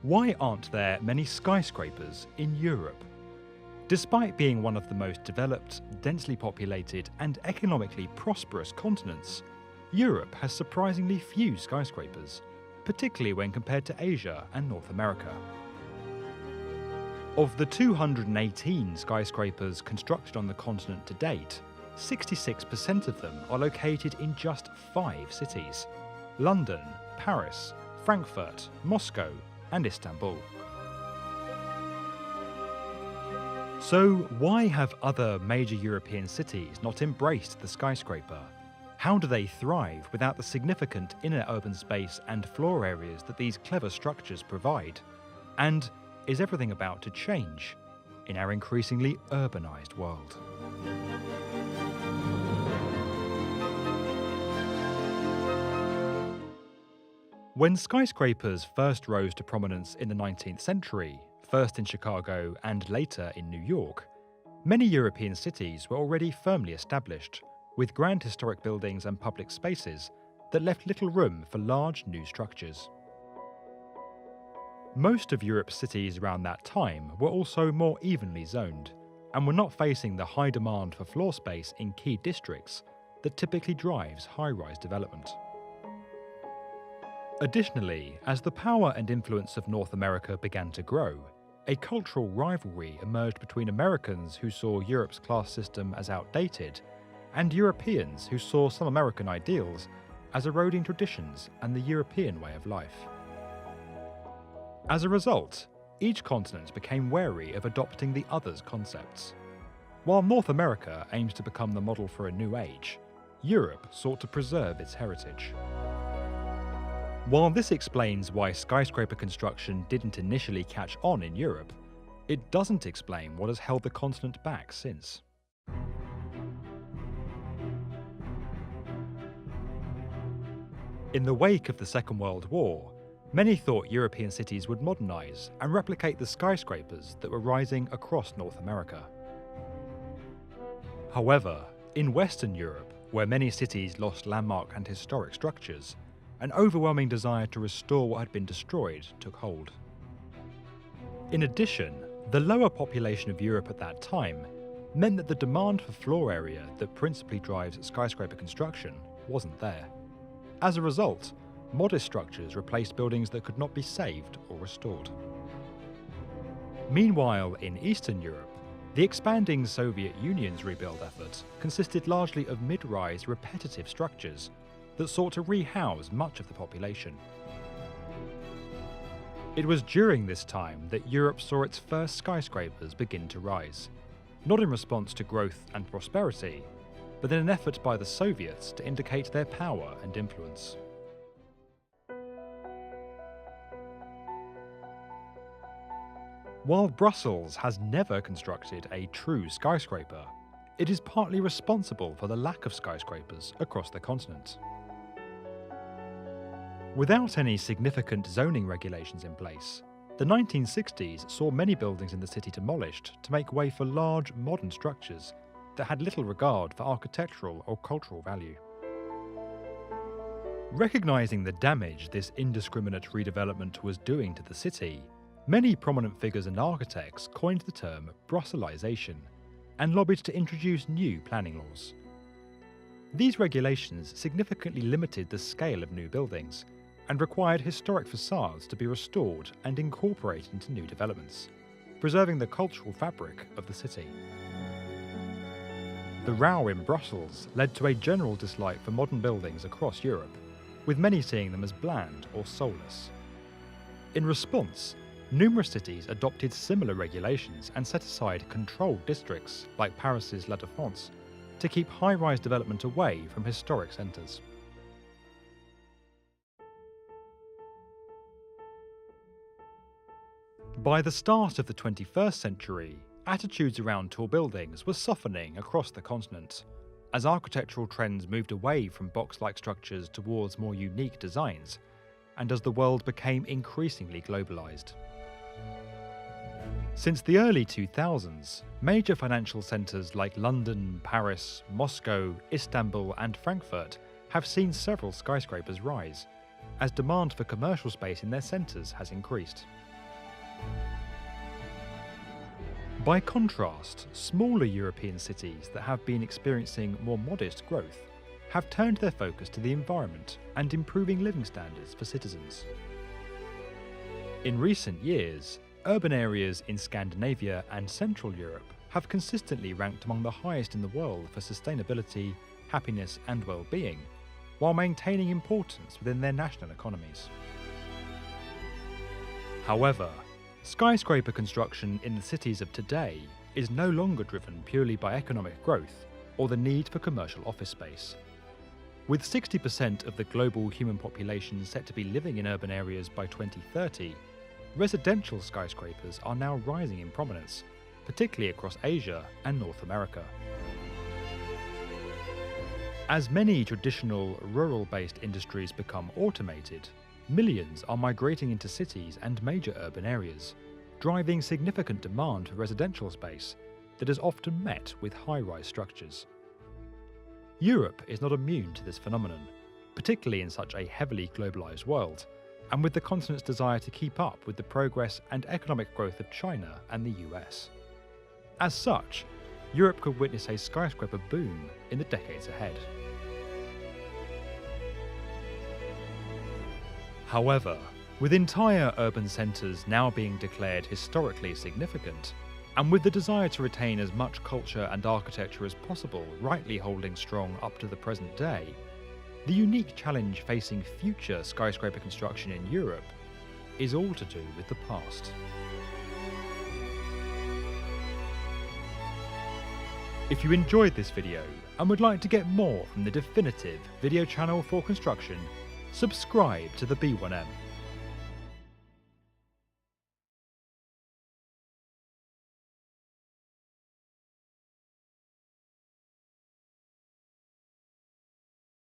Why aren't there many skyscrapers in Europe? Despite being one of the most developed, densely populated, and economically prosperous continents, Europe has surprisingly few skyscrapers, particularly when compared to Asia and North America. Of the 218 skyscrapers constructed on the continent to date, 66% of them are located in just 5 cities: London, Paris, Frankfurt, Moscow, and Istanbul. So why have other major European cities not embraced the skyscraper? How do they thrive without the significant inner urban space and floor areas that these clever structures provide? And is everything about to change in our increasingly urbanized world? When skyscrapers first rose to prominence in the 19th century, first in Chicago and later in New York, many European cities were already firmly established, with grand historic buildings and public spaces that left little room for large new structures. Most of Europe's cities around that time were also more evenly zoned, and were not facing the high demand for floor space in key districts that typically drives high-rise development. Additionally, as the power and influence of North America began to grow, a cultural rivalry emerged between Americans who saw Europe's class system as outdated, and Europeans who saw some American ideals as eroding traditions and the European way of life. As a result, each continent became wary of adopting the other's concepts. While North America aims to become the model for a new age, Europe sought to preserve its heritage. While this explains why skyscraper construction didn't initially catch on in Europe, it doesn't explain what has held the continent back since. In the wake of the Second World War, many thought European cities would modernize and replicate the skyscrapers that were rising across North America. However, in Western Europe, where many cities lost landmark and historic structures, an overwhelming desire to restore what had been destroyed took hold. In addition, the lower population of Europe at that time meant that the demand for floor area that principally drives skyscraper construction wasn't there. As a result, modest structures replaced buildings that could not be saved or restored. Meanwhile, in Eastern Europe, the expanding Soviet Union's rebuild effort consisted largely of mid-rise repetitive structures that sought to rehouse much of the population. It was during this time that Europe saw its first skyscrapers begin to rise, not in response to growth and prosperity, but in an effort by the Soviets to indicate their power and influence. While Brussels has never constructed a true skyscraper, it is partly responsible for the lack of skyscrapers across the continent. Without any significant zoning regulations in place, the 1960s saw many buildings in the city demolished to make way for large, modern structures that had little regard for architectural or cultural value. Recognizing the damage this indiscriminate redevelopment was doing to the city, many prominent figures and architects coined the term Brusselisation and lobbied to introduce new planning laws. These regulations significantly limited the scale of new buildings and required historic facades to be restored and incorporated into new developments, preserving the cultural fabric of the city. The row in Brussels led to a general dislike for modern buildings across Europe, with many seeing them as bland or soulless. In response, numerous cities adopted similar regulations and set aside controlled districts, like Paris's La Défense, to keep high-rise development away from historic centres. By the start of the 21st century, attitudes around tall buildings were softening across the continent, as architectural trends moved away from box-like structures towards more unique designs, and as the world became increasingly globalised. Since the early 2000s, major financial centres like London, Paris, Moscow, Istanbul and Frankfurt have seen several skyscrapers rise, as demand for commercial space in their centres has increased. By contrast, smaller European cities that have been experiencing more modest growth have turned their focus to the environment and improving living standards for citizens. In recent years, urban areas in Scandinavia and Central Europe have consistently ranked among the highest in the world for sustainability, happiness and well-being, while maintaining importance within their national economies. However, skyscraper construction in the cities of today is no longer driven purely by economic growth or the need for commercial office space. With 60% of the global human population set to be living in urban areas by 2030, residential skyscrapers are now rising in prominence, particularly across Asia and North America. As many traditional rural-based industries become automated, millions are migrating into cities and major urban areas, driving significant demand for residential space that is often met with high-rise structures. Europe is not immune to this phenomenon, particularly in such a heavily globalised world, and with the continent's desire to keep up with the progress and economic growth of China and the US. As such, Europe could witness a skyscraper boom in the decades ahead. However, with entire urban centres now being declared historically significant, and with the desire to retain as much culture and architecture as possible rightly holding strong up to the present day, the unique challenge facing future skyscraper construction in Europe is all to do with the past. If you enjoyed this video and would like to get more from the definitive video channel for construction, subscribe to the B1M.